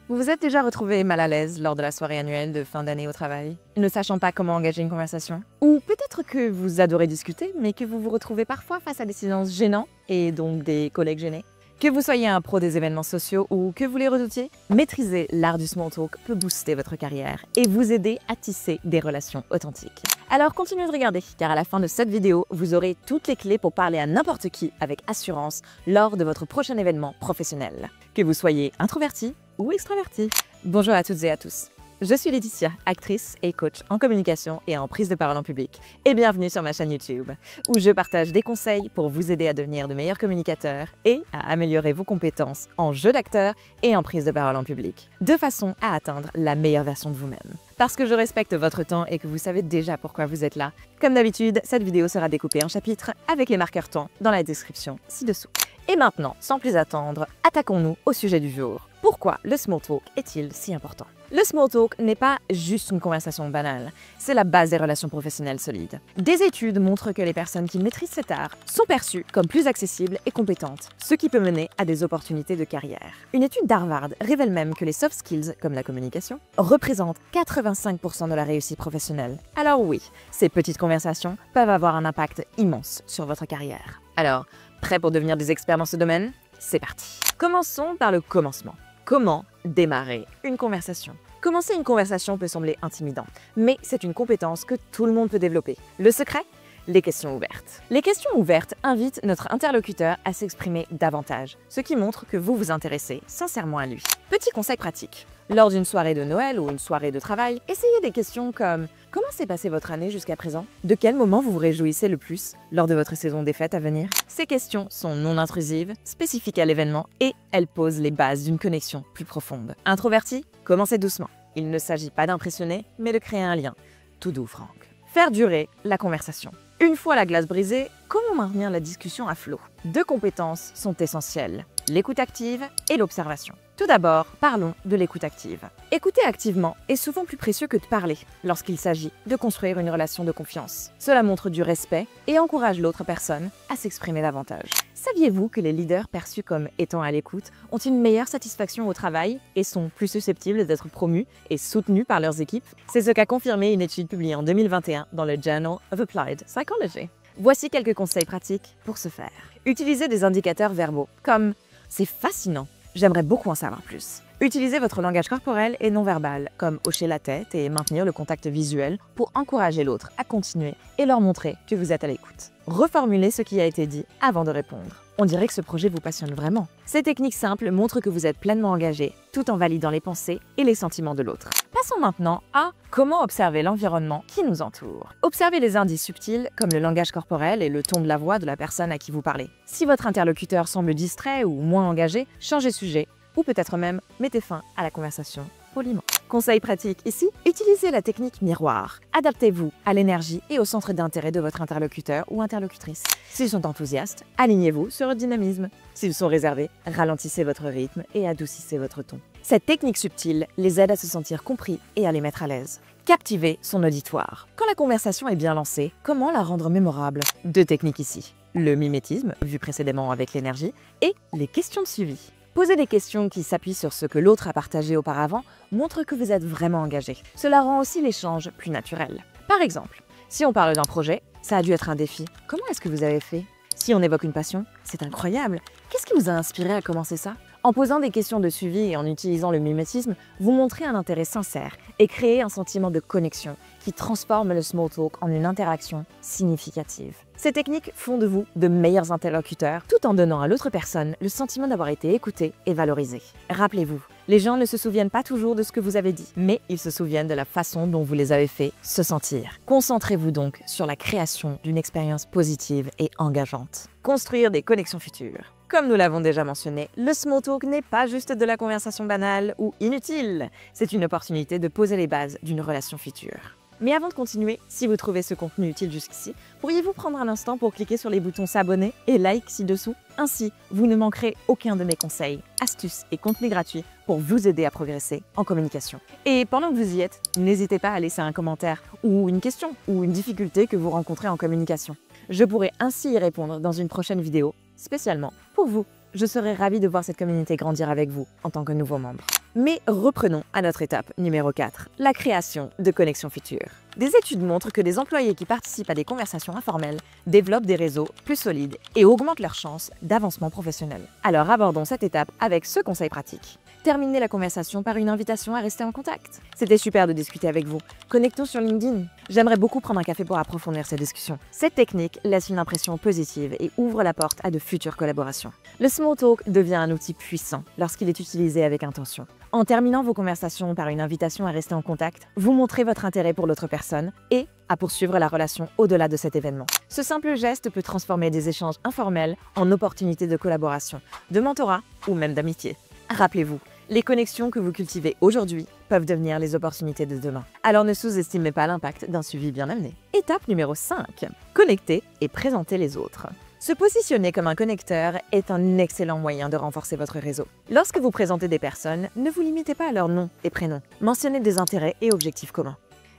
Vous vous êtes déjà retrouvé mal à l'aise lors de la soirée annuelle de fin d'année au travail, ne sachant pas comment engager une conversation? Ou peut-être que vous adorez discuter, mais que vous vous retrouvez parfois face à des silences gênants et donc des collègues gênés? Que vous soyez un pro des événements sociaux ou que vous les redoutiez, maîtriser l'art du small talk peut booster votre carrière et vous aider à tisser des relations authentiques. Alors continuez de regarder, car à la fin de cette vidéo, vous aurez toutes les clés pour parler à n'importe qui avec assurance lors de votre prochain événement professionnel. Que vous soyez introverti ou extraverti. Bonjour à toutes et à tous. Je suis Laetitia, actrice et coach en communication et en prise de parole en public. Et bienvenue sur ma chaîne YouTube, où je partage des conseils pour vous aider à devenir de meilleurs communicateurs et à améliorer vos compétences en jeu d'acteur et en prise de parole en public, de façon à atteindre la meilleure version de vous-même. Parce que je respecte votre temps et que vous savez déjà pourquoi vous êtes là. Comme d'habitude, cette vidéo sera découpée en chapitres avec les marqueurs temps dans la description ci-dessous. Et maintenant, sans plus attendre, attaquons-nous au sujet du jour. Pourquoi le small talk est-il si important? Le small talk n'est pas juste une conversation banale, c'est la base des relations professionnelles solides. Des études montrent que les personnes qui maîtrisent cet art sont perçues comme plus accessibles et compétentes, ce qui peut mener à des opportunités de carrière. Une étude d'Harvard révèle même que les soft skills, comme la communication, représentent 85% de la réussite professionnelle. Alors oui, ces petites conversations peuvent avoir un impact immense sur votre carrière. Alors, prêts pour devenir des experts dans ce domaine? C'est parti. Commençons par le commencement. Comment démarrer une conversation? Commencer une conversation peut sembler intimidant, mais c'est une compétence que tout le monde peut développer. Le secret? Les questions ouvertes. Les questions ouvertes invitent notre interlocuteur à s'exprimer davantage, ce qui montre que vous vous intéressez sincèrement à lui. Petit conseil pratique. Lors d'une soirée de Noël ou une soirée de travail, essayez des questions comme « Comment s'est passée votre année jusqu'à présent? De quel moment vous vous réjouissez le plus lors de votre saison des fêtes à venir ?» Ces questions sont non intrusives, spécifiques à l'événement et elles posent les bases d'une connexion plus profonde. Introverti? Commencez doucement. Il ne s'agit pas d'impressionner, mais de créer un lien. Tout doux, Franck. Faire durer la conversation. Une fois la glace brisée, comment maintenir la discussion à flot? Deux compétences sont essentielles, l'écoute active et l'observation. Tout d'abord, parlons de l'écoute active. Écouter activement est souvent plus précieux que de parler lorsqu'il s'agit de construire une relation de confiance. Cela montre du respect et encourage l'autre personne à s'exprimer davantage. Saviez-vous que les leaders perçus comme étant à l'écoute ont une meilleure satisfaction au travail et sont plus susceptibles d'être promus et soutenus par leurs équipes? C'est ce qu'a confirmé une étude publiée en 2021 dans le Journal of Applied Psychology. Voici quelques conseils pratiques pour ce faire. Utilisez des indicateurs verbaux comme « c'est fascinant ». J'aimerais beaucoup en savoir plus. Utilisez votre langage corporel et non verbal, comme hocher la tête et maintenir le contact visuel pour encourager l'autre à continuer et leur montrer que vous êtes à l'écoute. Reformulez ce qui a été dit avant de répondre. On dirait que ce projet vous passionne vraiment. Ces techniques simples montrent que vous êtes pleinement engagé, tout en validant les pensées et les sentiments de l'autre. Passons maintenant à comment observer l'environnement qui nous entoure. Observez les indices subtils comme le langage corporel et le ton de la voix de la personne à qui vous parlez. Si votre interlocuteur semble distrait ou moins engagé, changez de sujet ou peut-être même mettez fin à la conversation poliment. Conseil pratique ici, utilisez la technique miroir. Adaptez-vous à l'énergie et au centre d'intérêt de votre interlocuteur ou interlocutrice. S'ils sont enthousiastes, alignez-vous sur votre dynamisme. S'ils sont réservés, ralentissez votre rythme et adoucissez votre ton. Cette technique subtile les aide à se sentir compris et à les mettre à l'aise. Captivez son auditoire. Quand la conversation est bien lancée, comment la rendre mémorable? Deux techniques ici. Le mimétisme, vu précédemment avec l'énergie, et les questions de suivi. Poser des questions qui s'appuient sur ce que l'autre a partagé auparavant montre que vous êtes vraiment engagé. Cela rend aussi l'échange plus naturel. Par exemple, si on parle d'un projet, ça a dû être un défi. Comment est-ce que vous avez fait? Si on évoque une passion, c'est incroyable. Qu'est-ce qui vous a inspiré à commencer ça? En posant des questions de suivi et en utilisant le mimétisme, vous montrez un intérêt sincère et créez un sentiment de connexion qui transforme le small talk en une interaction significative. Ces techniques font de vous de meilleurs interlocuteurs tout en donnant à l'autre personne le sentiment d'avoir été écouté et valorisé. Rappelez-vous, les gens ne se souviennent pas toujours de ce que vous avez dit, mais ils se souviennent de la façon dont vous les avez fait se sentir. Concentrez-vous donc sur la création d'une expérience positive et engageante. Construire des connexions futures. Comme nous l'avons déjà mentionné, le small talk n'est pas juste de la conversation banale ou inutile. C'est une opportunité de poser les bases d'une relation future. Mais avant de continuer, si vous trouvez ce contenu utile jusqu'ici, pourriez-vous prendre un instant pour cliquer sur les boutons s'abonner et like ci-dessous? Ainsi, vous ne manquerez aucun de mes conseils, astuces et contenus gratuits pour vous aider à progresser en communication. Et pendant que vous y êtes, n'hésitez pas à laisser un commentaire ou une question ou une difficulté que vous rencontrez en communication. Je pourrai ainsi y répondre dans une prochaine vidéo, spécialement pour vous. Je serai ravie de voir cette communauté grandir avec vous en tant que nouveau membre. Mais reprenons à notre étape numéro 4, la création de connexions futures. Des études montrent que des employés qui participent à des conversations informelles développent des réseaux plus solides et augmentent leurs chances d'avancement professionnel. Alors abordons cette étape avec ce conseil pratique. Terminez la conversation par une invitation à rester en contact. C'était super de discuter avec vous. Connectons sur LinkedIn. J'aimerais beaucoup prendre un café pour approfondir ces discussions. Cette technique laisse une impression positive et ouvre la porte à de futures collaborations. Le small talk devient un outil puissant lorsqu'il est utilisé avec intention. En terminant vos conversations par une invitation à rester en contact, vous montrez votre intérêt pour l'autre personne et à poursuivre la relation au-delà de cet événement. Ce simple geste peut transformer des échanges informels en opportunités de collaboration, de mentorat ou même d'amitié. Rappelez-vous, les connexions que vous cultivez aujourd'hui peuvent devenir les opportunités de demain. Alors ne sous-estimez pas l'impact d'un suivi bien amené. Étape numéro 5. Connecter et présenter les autres. Se positionner comme un connecteur est un excellent moyen de renforcer votre réseau. Lorsque vous présentez des personnes, ne vous limitez pas à leur nom et prénom. Mentionnez des intérêts et objectifs communs.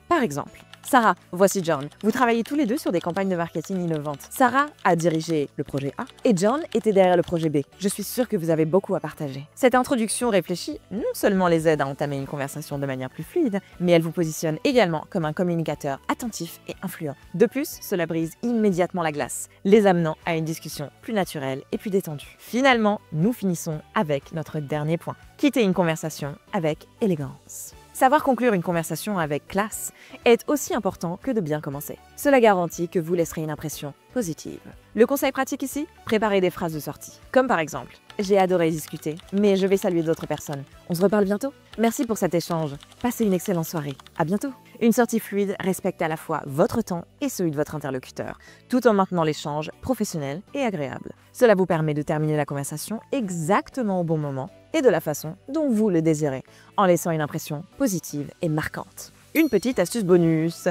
Par exemple, Sarah, voici John. Vous travaillez tous les deux sur des campagnes de marketing innovantes. Sarah a dirigé le projet A et John était derrière le projet B. Je suis sûre que vous avez beaucoup à partager. Cette introduction réfléchie non seulement les aide à entamer une conversation de manière plus fluide, mais elle vous positionne également comme un communicateur attentif et influent. De plus, cela brise immédiatement la glace, les amenant à une discussion plus naturelle et plus détendue. Finalement, nous finissons avec notre dernier point. Quitter une conversation avec élégance. Savoir conclure une conversation avec classe est aussi important que de bien commencer. Cela garantit que vous laisserez une impression positive. Le conseil pratique ici, préparez des phrases de sortie. Comme par exemple, j'ai adoré discuter, mais je vais saluer d'autres personnes. On se reparle bientôt? Merci pour cet échange. Passez une excellente soirée. À bientôt. Une sortie fluide respecte à la fois votre temps et celui de votre interlocuteur, tout en maintenant l'échange professionnel et agréable. Cela vous permet de terminer la conversation exactement au bon moment et de la façon dont vous le désirez, en laissant une impression positive et marquante. Une petite astuce bonus.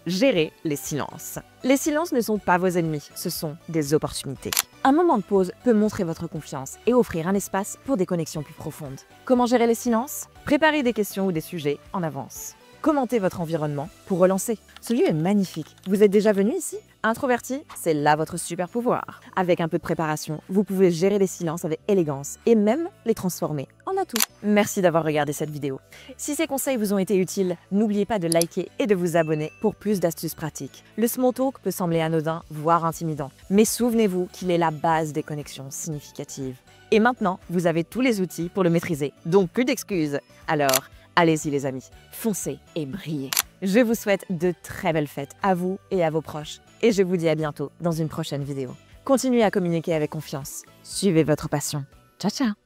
Gérez les silences. Les silences ne sont pas vos ennemis, ce sont des opportunités. Un moment de pause peut montrer votre confiance et offrir un espace pour des connexions plus profondes. Comment gérer les silences? Préparez des questions ou des sujets en avance. Commentez votre environnement pour relancer. Ce lieu est magnifique. Vous êtes déjà venu ici? Introverti, c'est là votre super pouvoir. Avec un peu de préparation, vous pouvez gérer les silences avec élégance et même les transformer en atout. Merci d'avoir regardé cette vidéo. Si ces conseils vous ont été utiles, n'oubliez pas de liker et de vous abonner pour plus d'astuces pratiques. Le small talk peut sembler anodin, voire intimidant, mais souvenez-vous qu'il est la base des connexions significatives. Et maintenant, vous avez tous les outils pour le maîtriser, donc plus d'excuses. Alors, allez-y les amis, foncez et brillez. Je vous souhaite de très belles fêtes à vous et à vos proches. Et je vous dis à bientôt dans une prochaine vidéo. Continuez à communiquer avec confiance. Suivez votre passion. Ciao ciao!